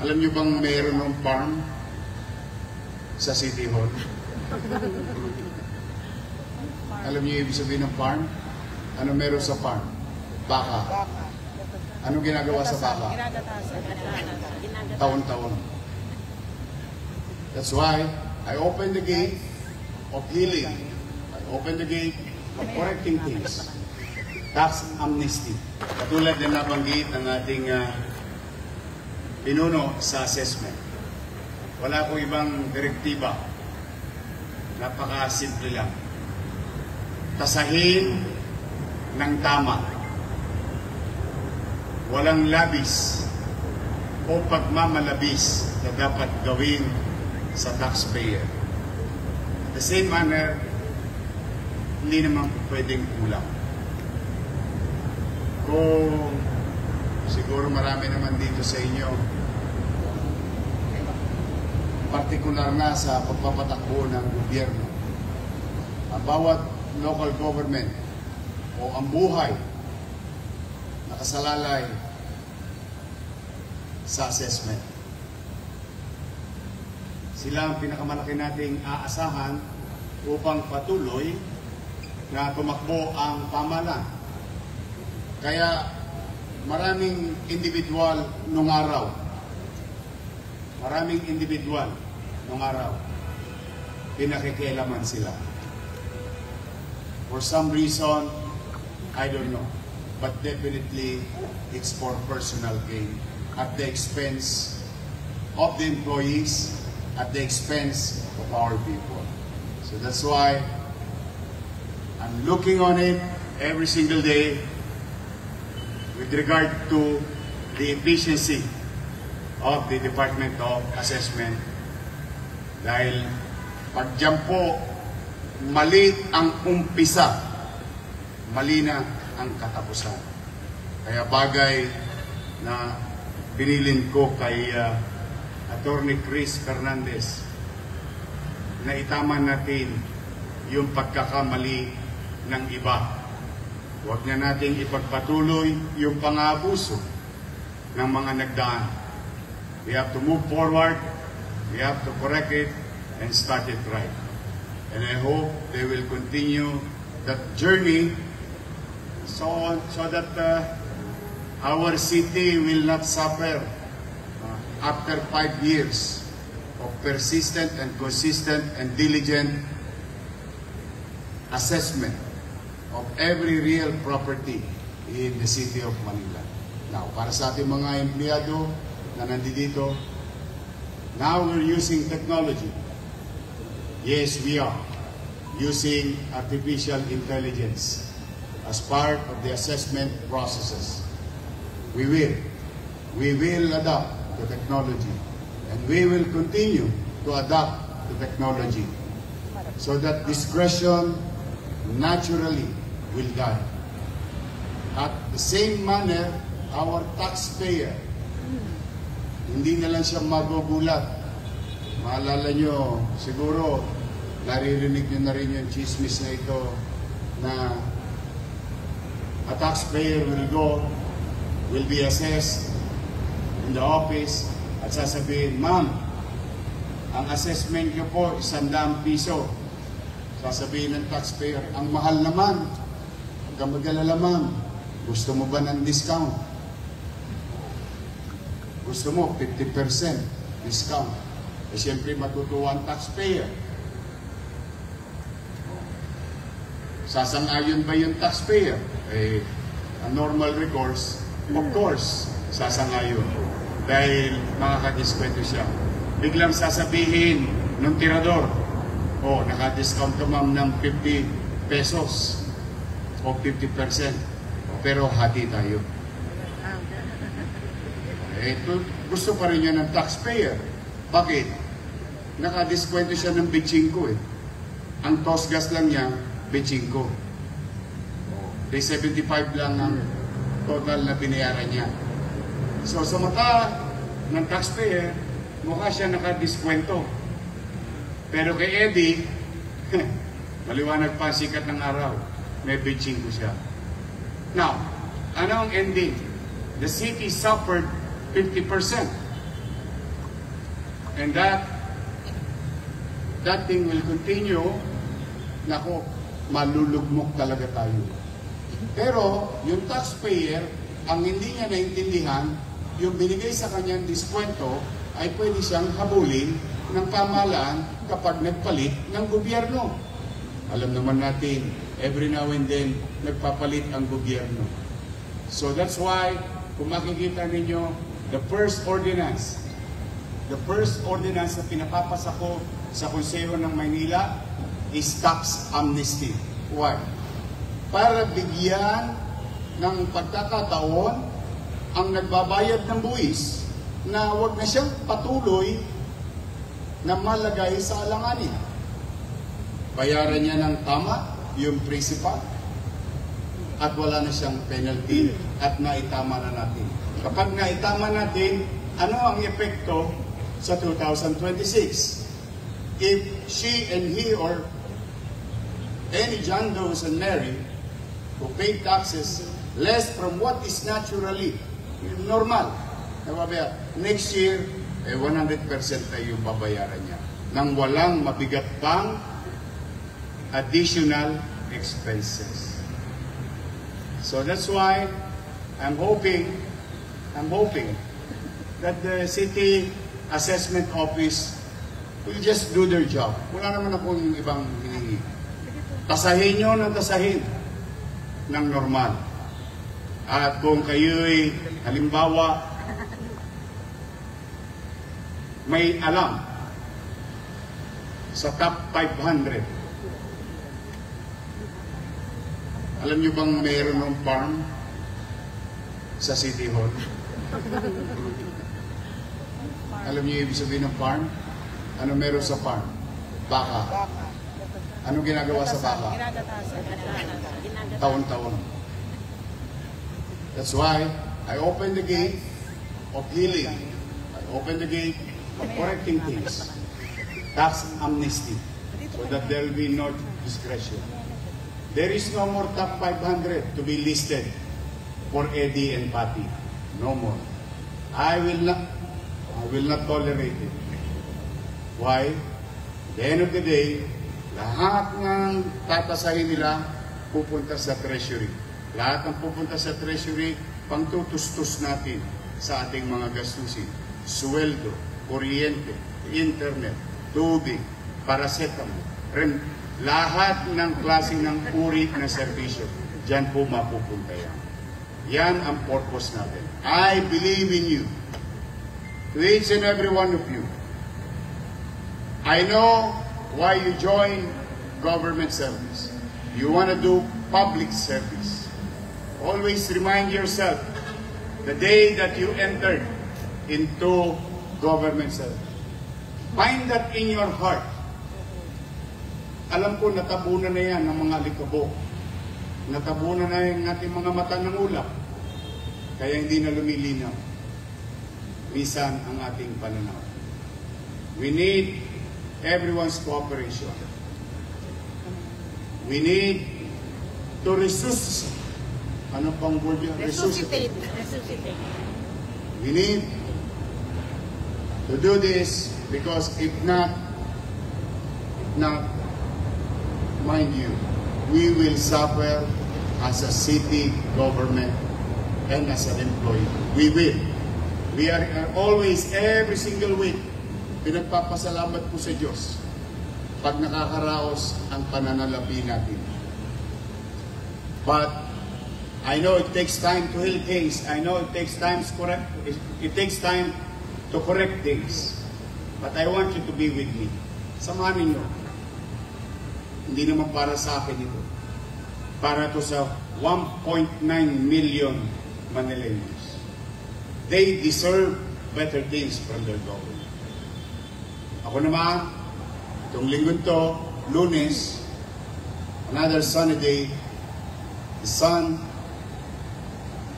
Alam niyo bang mayroon ng farm sa City Hall? Alam niyo ibig sabihin ng farm? Ano meron sa farm? Baka. Ano ginagawa sa baka? Taon-taon. That's why I open the gate of healing. I open the gate of correcting things. Tax amnesty. Katulad na nabanggit ng ating pinuno sa assessment. Wala ko ibang direktiba. Napaka-simple lang. Tasahin ng tama. Walang labis o pagmamalabis na dapat gawin sa taxpayer. At the same manner, hindi naman pwedeng kulang. Kung siguro marami naman dito sa inyo, partikular na sa pagpapatakbo ng gobyerno, ang bawat local government o ang buhay nakasalalay sa assessment. Sila ang pinakamalaki nating aasahan upang patuloy na tumakbo ang pamahalaan. Kaya maraming individual nung araw. Maraming individual nung araw. Pinakikialaman sila. For some reason, I don't know. But definitely, it's for personal gain at the expense of the employees, at the expense of our people. So that's why I'm looking on it every single day with regard to the efficiency of the Department of Assessment. Dahil pag dyan po mali ang umpisa, mali na ang katapusan. Kaya bagay na binilin ko kay Attorney Chris Fernandez na itama natin yung pagkakamali ng iba. Huwag na natin ipagpatuloy yung pang-aabuso ng mga nagdaan. We have to move forward, we have to correct it, and start it right. And I hope they will continue that journey so that our city will not suffer after 5 years of persistent and consistent and diligent assessment of every real property in the city of Manila. Now, para sa ating mga empleyado na nandito, now we're using technology. Yes, we are using artificial intelligence as part of the assessment processes. We will adapt to technology, and we will continue to adapt to technology so that discretion naturally will die. At the same manner, our taxpayer, hindi na lang siya magugulat. Maalala nyo, siguro, naririnig nyo na rin yung chismis na ito na a taxpayer will be assessed in the office at sasabihin, ma'am, ang assessment nyo po, 100 piso. Sasabihin ng taxpayer, ang mahal naman. Huwag kang mag-alala, ma'am. Gusto mo ba ng discount? Gusto mo 50% discount. Eh, siyempre matutuwa ang taxpayer. Sasang-ayon ba yung taxpayer? Eh, a normal recourse, of course, sasang-ayon. Dahil makakadiskwento siya. Biglang sasabihin ng tirador, oh, naka-discount to ma'am ng 50 pesos o 50%. Pero hati tayo. Ito, gusto pa rin yan ng taxpayer. Bakit? Naka-diskwento siya ng 25 eh. Ang tosgas lang niya, 25. Day 75 lang ang total na binayaran niya. So sa mata ng taxpayer, mukha siya naka-diskwento. Pero kay Eddie, maliwanag pa sikat ng araw, may 25 siya. Now, ano ang ending? The city suffered 50%. And that thing will continue. Nako, malulugmok talaga tayo. Pero, yung taxpayer, ang hindi niya naintindihan, yung binigay sa kanyang diskwento, ay pwede siyang habulin ng pamahalaan kapag nagpalit ng gobyerno. Alam naman natin, every now and then, nagpapalit ang gobyerno. So that's why, kung makikita ninyo, the first ordinance na pinapapasa ko sa Konseho ng Maynila is tax amnesty. Why? Para bigyan ng pagkakataon ang nagbabayad ng buwis na wag na siyang patuloy na malagay sa alanganin. Bayaran niya ng tama yung principal at wala na siyang penalty at naitama na natin. Kapag naitama natin, ano ang epekto sa 2026? If she and he or any John Does and Mary who pay taxes less from what is naturally normal, next year, 100% na yung babayaran niya nang walang mabigat pang additional expenses. So that's why I'm hoping that the City Assessment Office will just do their job. Wala naman akong ibang hinihingi. Tasahin nyo ng tasahin ng normal. At kung kayo'y halimbawa may alam sa top 500, alam nyo bang mayroon ng farm sa City Hall? Alam niyo ibig sabihin ng farm? Ano meron sa farm? Baka. Ano ginagawa sa baka? Taon-taon. That's why I open the gate of healing. I open the gate of correcting things. Tax amnesty. So that there will be no discretion. There is no more top 500 to be listed for Eddie and Patty. No more. I will not tolerate it. Why? At the end of the day, lahat ng tatasahin nila pupunta sa treasury. Lahat ng pupunta sa treasury, pangtutustos natin sa ating mga gastusin. Sweldo, kuryente, internet, tubig, paracetamol, lahat ng klase ng uri ng serbisyo. Diyan po mapupunta yan. Yan ang purpose natin. I believe in you. To each and every one of you. I know why you join government service. You want to do public service. Always remind yourself the day that you entered into government service. Find that in your heart. Alam ko, natabunan na yan ng mga alikabok. Natabunan na yung ating mga mata ng ulap. Kaya hindi na lumilinaw. Minsan ang ating pananaw. We need everyone's cooperation. We need to resuscitate. Ano pang word yun? Resuscitate. We need to do this because if not, mind you, we will suffer as a city government and as an employee. We will. We are always, every single week, pinagpapasalamat po sa Diyos pag nakakaraos ang pananalapi natin. But I know it takes time to heal things. I know it takes time to correct things. But I want you to be with me. Samahan ninyo. Hindi naman para sa akin ito. Para to sa 1.9 million Manileños. They deserve better things from their government. Ako naman, itong linggo to, Lunes, another sunny day, the sun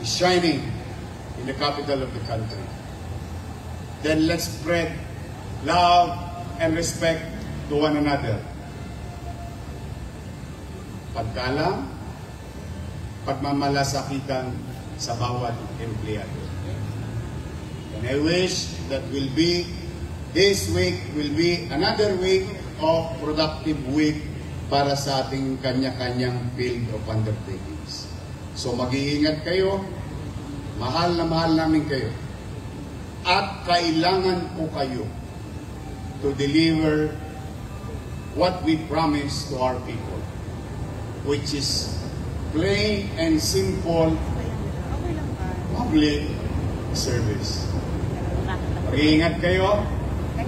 is shining in the capital of the country. Then let's spread love and respect to one another. Pagkalang, pagmamalasakitan sa bawat empleyado. And I wish that will be this week will be another week of productive week para sa ating kanya-kanyang field of undertakings. So mag-iingat kayo, mahal na mahal namin kayo, at kailangan po kayo to deliver what we promise to our people, which is plain and simple public service. Mag-iingat kayo,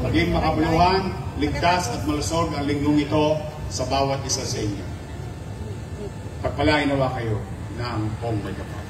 maging makabuluhan, ligtas at malusog ang linggong ito sa bawat isa sa inyo. Pagpalain nawa kayo ng Pong May Kapal.